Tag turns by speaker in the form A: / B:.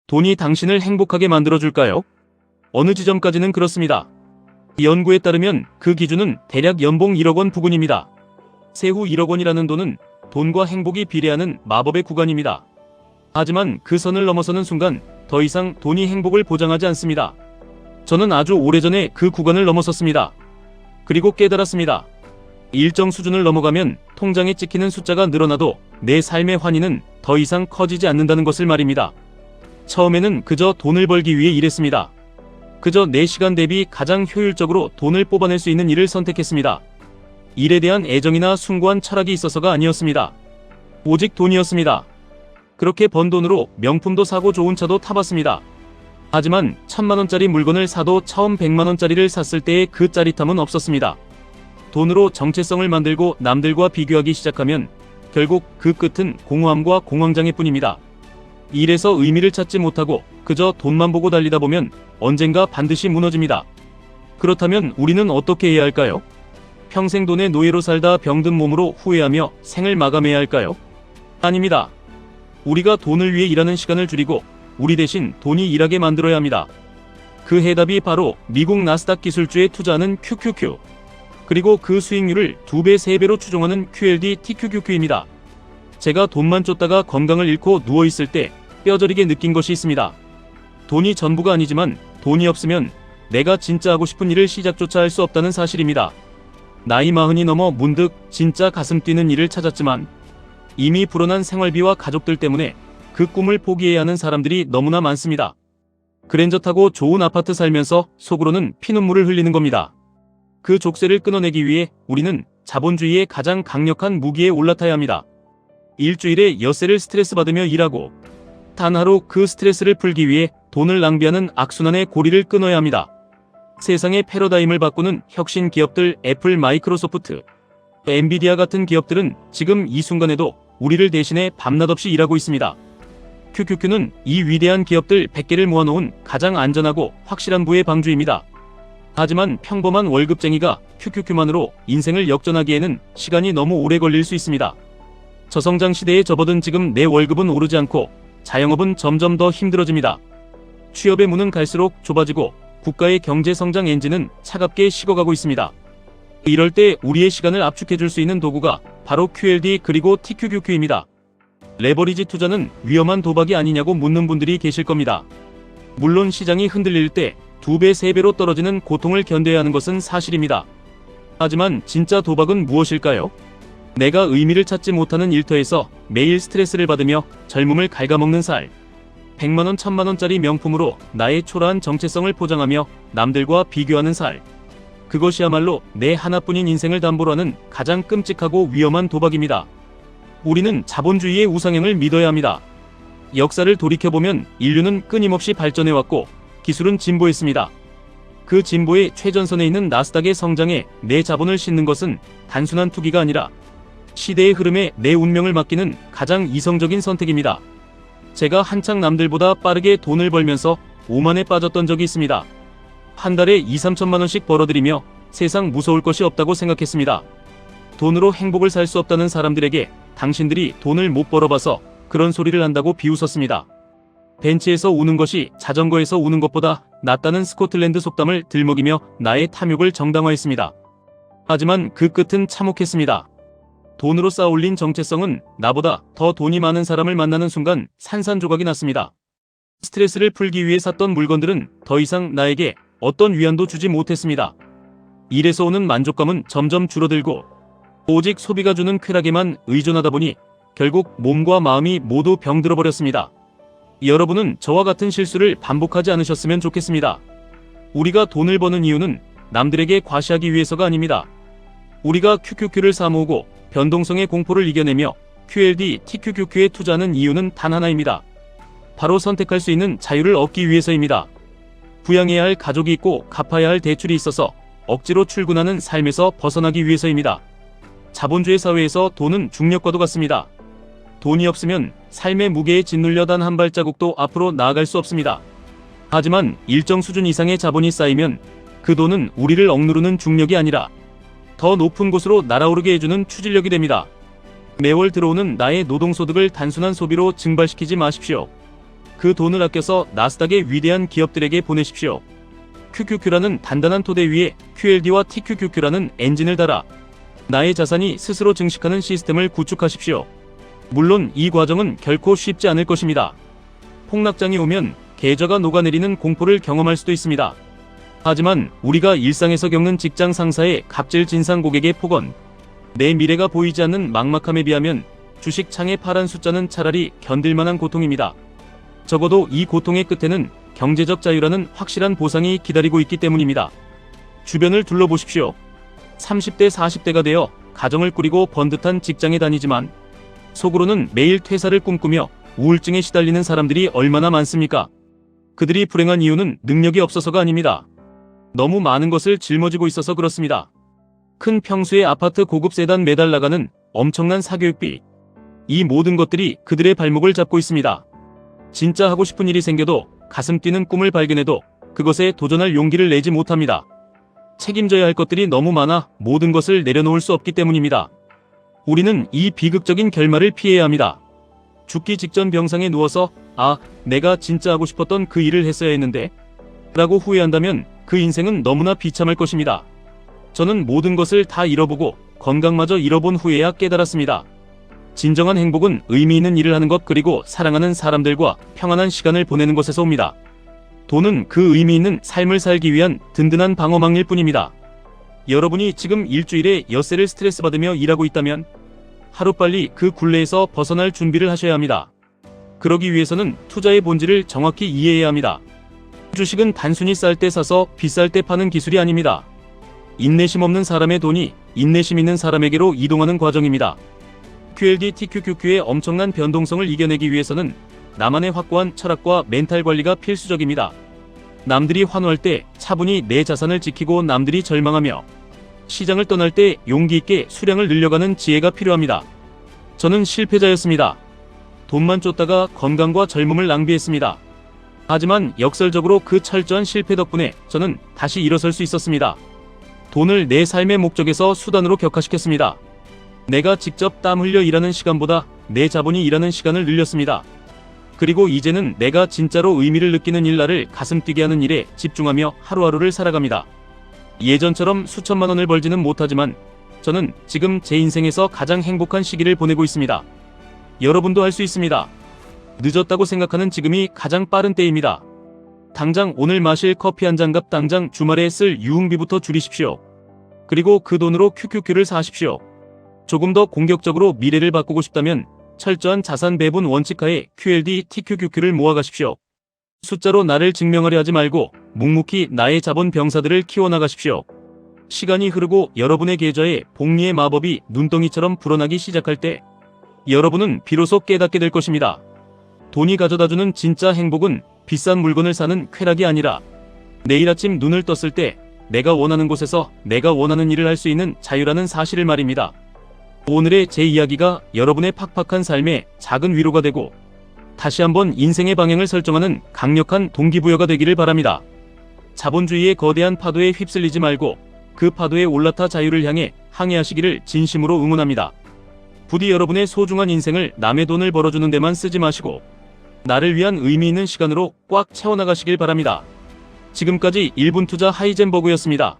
A: 돈이 당신을 행복하게 만들어줄까요? 어느 지점까지는 그렇습니다. 연구에 따르면 그 기준은 대략 연봉 1억 원 부근입니다. 세후 1억 원이라는 돈은 돈과 행복이 비례하는 마법의 구간입니다. 하지만 그 선을 넘어서는 순간 더 이상 돈이 행복을 보장하지 않습니다. 저는 아주 오래전에 그 구간을 넘어섰습니다. 그리고 깨달았습니다. 일정 수준을 넘어가면 통장에 찍히는 숫자가 늘어나도 내 삶의 환희는 더 이상 커지지 않는다는 것을 말입니다. 처음에는 그저 돈을 벌기 위해 일했습니다. 그저 내 시간 대비 가장 효율적으로 돈을 뽑아낼 수 있는 일을 선택했습니다. 일에 대한 애정이나 숭고한 철학이 있어서가 아니었습니다. 오직 돈이었습니다. 그렇게 번 돈으로 명품도 사고 좋은 차도 타봤습니다. 하지만 1000만원짜리 물건을 사도 처음 100만원짜리를 샀을 때의 그 짜릿함은 없었습니다. 돈으로 정체성을 만들고 남들과 비교하기 시작하면 결국 그 끝은 공허함과 공황장애 뿐입니다. 일에서 의미를 찾지 못하고 그저 돈만 보고 달리다 보면 언젠가 반드시 무너집니다. 그렇다면 우리는 어떻게 해야 할까요? 평생 돈의 노예로 살다 병든 몸으로 후회하며 생을 마감해야 할까요? 아닙니다. 우리가 돈을 위해 일하는 시간을 줄이고 우리 대신 돈이 일하게 만들어야 합니다. 그 해답이 바로 미국 나스닥 기술주에 투자하는 QQQ, 그리고 그 수익률을 2배, 3배로 추종하는 QLD TQQQ입니다. 제가 돈만 쫓다가 건강을 잃고 누워있을 때 뼈저리게 느낀 것이 있습니다. 돈이 전부가 아니지만 돈이 없으면 내가 진짜 하고 싶은 일을 시작조차 할 수 없다는 사실입니다. 나이 40이 넘어 문득 진짜 가슴 뛰는 일을 찾았지만 이미 불어난 생활비와 가족들 때문에 그 꿈을 포기해야 하는 사람들이 너무나 많습니다. 그랜저 타고 좋은 아파트 살면서 속으로는 피눈물을 흘리는 겁니다. 그 족쇄를 끊어내기 위해 우리는 자본주의의 가장 강력한 무기에 올라타야 합니다. 일주일에 엿새를 스트레스 받으며 일하고 단 하루 그 스트레스를 풀기 위해 돈을 낭비하는 악순환의 고리를 끊어야 합니다. 세상의 패러다임을 바꾸는 혁신 기업들 애플, 마이크로소프트, 엔비디아 같은 기업들은 지금 이 순간에도 우리를 대신해 밤낮없이 일하고 있습니다. QQQ는 이 위대한 기업들 100개를 모아놓은 가장 안전하고 확실한 부의 방주입니다. 하지만 평범한 월급쟁이가 QQQ만으로 인생을 역전하기에는 시간이 너무 오래 걸릴 수 있습니다. 저성장 시대에 접어든 지금 내 월급은 오르지 않고 자영업은 점점 더 힘들어집니다. 취업의 문은 갈수록 좁아지고 국가의 경제 성장 엔진은 차갑게 식어가고 있습니다. 이럴 때 우리의 시간을 압축해줄 수 있는 도구가 바로 QLD 그리고 TQQQ입니다. 레버리지 투자는 위험한 도박이 아니냐고 묻는 분들이 계실 겁니다. 물론 시장이 흔들릴 때 2배, 3배로 떨어지는 고통을 견뎌야 하는 것은 사실입니다. 하지만 진짜 도박은 무엇일까요? 내가 의미를 찾지 못하는 일터에서 매일 스트레스를 받으며 젊음을 갉아먹는 살. 100만원, 1000만원짜리 명품으로 나의 초라한 정체성을 포장하며 남들과 비교하는 살. 그것이야말로 내 하나뿐인 인생을 담보로 하는 가장 끔찍하고 위험한 도박입니다. 우리는 자본주의의 우상향을 믿어야 합니다. 역사를 돌이켜보면 인류는 끊임없이 발전해왔고 기술은 진보했습니다. 그 진보의 최전선에 있는 나스닥의 성장에 내 자본을 싣는 것은 단순한 투기가 아니라 시대의 흐름에 내 운명을 맡기는 가장 이성적인 선택입니다. 제가 한창 남들보다 빠르게 돈을 벌면서 오만에 빠졌던 적이 있습니다. 한 달에 2, 3천만 원씩 벌어들이며 세상 무서울 것이 없다고 생각했습니다. 돈으로 행복을 살 수 없다는 사람들에게 당신들이 돈을 못 벌어봐서 그런 소리를 한다고 비웃었습니다. 벤치에서 우는 것이 자전거에서 우는 것보다 낫다는 스코틀랜드 속담을 들먹이며 나의 탐욕을 정당화했습니다. 하지만 그 끝은 참혹했습니다. 돈으로 쌓아올린 정체성은 나보다 더 돈이 많은 사람을 만나는 순간 산산조각이 났습니다. 스트레스를 풀기 위해 샀던 물건들은 더 이상 나에게 어떤 위안도 주지 못했습니다. 일에서 오는 만족감은 점점 줄어들고 오직 소비가 주는 쾌락에만 의존하다 보니 결국 몸과 마음이 모두 병들어 버렸습니다. 여러분은 저와 같은 실수를 반복하지 않으셨으면 좋겠습니다. 우리가 돈을 버는 이유는 남들에게 과시하기 위해서가 아닙니다. 우리가 QQQ를 사모으고 변동성의 공포를 이겨내며 QLD, TQQQ에 투자하는 이유는 단 하나입니다. 바로 선택할 수 있는 자유를 얻기 위해서입니다. 부양해야 할 가족이 있고 갚아야 할 대출이 있어서 억지로 출근하는 삶에서 벗어나기 위해서입니다. 자본주의 사회에서 돈은 중력과도 같습니다. 돈이 없으면 삶의 무게에 짓눌려 단 한 발자국도 앞으로 나아갈 수 없습니다. 하지만 일정 수준 이상의 자본이 쌓이면 그 돈은 우리를 억누르는 중력이 아니라 더 높은 곳으로 날아오르게 해주는 추진력이 됩니다. 매월 들어오는 나의 노동소득을 단순한 소비로 증발시키지 마십시오. 그 돈을 아껴서 나스닥의 위대한 기업들에게 보내십시오. QQQ라는 단단한 토대 위에 QLD와 TQQQ라는 엔진을 달아 나의 자산이 스스로 증식하는 시스템을 구축하십시오. 물론 이 과정은 결코 쉽지 않을 것입니다. 폭락장이 오면 계좌가 녹아내리는 공포를 경험할 수도 있습니다. 하지만 우리가 일상에서 겪는 직장 상사의 갑질 진상 고객의 폭언, 내 미래가 보이지 않는 막막함에 비하면 주식 창의 파란 숫자는 차라리 견딜만한 고통입니다. 적어도 이 고통의 끝에는 경제적 자유라는 확실한 보상이 기다리고 있기 때문입니다. 주변을 둘러보십시오. 30대 40대가 되어 가정을 꾸리고 번듯한 직장에 다니지만 속으로는 매일 퇴사를 꿈꾸며 우울증에 시달리는 사람들이 얼마나 많습니까? 그들이 불행한 이유는 능력이 없어서가 아닙니다. 너무 많은 것을 짊어지고 있어서 그렇습니다. 큰 평수의 아파트 고급 세단 매달 나가는 엄청난 사교육비, 이 모든 것들이 그들의 발목을 잡고 있습니다. 진짜 하고 싶은 일이 생겨도 가슴 뛰는 꿈을 발견해도 그것에 도전할 용기를 내지 못합니다. 책임져야 할 것들이 너무 많아 모든 것을 내려놓을 수 없기 때문입니다. 우리는 이 비극적인 결말을 피해야 합니다. 죽기 직전 병상에 누워서 내가 진짜 하고 싶었던 그 일을 했어야 했는데 라고 후회한다면 그 인생은 너무나 비참할 것입니다. 저는 모든 것을 다 잃어보고 건강마저 잃어본 후에야 깨달았습니다. 진정한 행복은 의미 있는 일을 하는 것 그리고 사랑하는 사람들과 평안한 시간을 보내는 것에서 옵니다. 돈은 그 의미 있는 삶을 살기 위한 든든한 방어망일 뿐입니다. 여러분이 지금 일주일에 엿새를 스트레스 받으며 일하고 있다면 하루빨리 그 굴레에서 벗어날 준비를 하셔야 합니다. 그러기 위해서는 투자의 본질을 정확히 이해해야 합니다. 주식은 단순히 쌀 때 사서 비쌀 때 파는 기술이 아닙니다. 인내심 없는 사람의 돈이 인내심 있는 사람에게로 이동하는 과정입니다. QLD TQQQ의 엄청난 변동성을 이겨내기 위해서는 나만의 확고한 철학과 멘탈 관리가 필수적입니다. 남들이 환호할 때 차분히 내 자산을 지키고 남들이 절망하며 시장을 떠날 때 용기 있게 수량을 늘려가는 지혜가 필요합니다. 저는 실패자였습니다. 돈만 쫓다가 건강과 젊음을 낭비했습니다. 하지만 역설적으로 그 철저한 실패 덕분에 저는 다시 일어설 수 있었습니다. 돈을 내 삶의 목적에서 수단으로 격화시켰습니다. 내가 직접 땀 흘려 일하는 시간보다 내 자본이 일하는 시간을 늘렸습니다. 그리고 이제는 내가 진짜로 의미를 느끼는 일, 나를 가슴 뛰게 하는 일에 집중하며 하루하루를 살아갑니다. 예전처럼 수천만 원을 벌지는 못하지만 저는 지금 제 인생에서 가장 행복한 시기를 보내고 있습니다. 여러분도 할 수 있습니다. 늦었다고 생각하는 지금이 가장 빠른 때입니다. 당장 오늘 마실 커피 한 잔 값, 당장 주말에 쓸 유흥비부터 줄이십시오. 그리고 그 돈으로 QQQ를 사십시오. 조금 더 공격적으로 미래를 바꾸고 싶다면 철저한 자산 배분 원칙하에 QLD TQQQ를 모아가십시오. 숫자로 나를 증명하려 하지 말고 묵묵히 나의 자본 병사들을 키워나가십시오. 시간이 흐르고 여러분의 계좌에 복리의 마법이 눈덩이처럼 불어나기 시작할 때 여러분은 비로소 깨닫게 될 것입니다. 돈이 가져다주는 진짜 행복은 비싼 물건을 사는 쾌락이 아니라 내일 아침 눈을 떴을 때 내가 원하는 곳에서 내가 원하는 일을 할 수 있는 자유라는 사실을 말입니다. 오늘의 제 이야기가 여러분의 팍팍한 삶에 작은 위로가 되고 다시 한번 인생의 방향을 설정하는 강력한 동기부여가 되기를 바랍니다. 자본주의의 거대한 파도에 휩쓸리지 말고 그 파도에 올라타 자유를 향해 항해하시기를 진심으로 응원합니다. 부디 여러분의 소중한 인생을 남의 돈을 벌어주는 데만 쓰지 마시고 나를 위한 의미 있는 시간으로 꽉 채워나가시길 바랍니다. 지금까지 1분 투자 하이젠버그였습니다.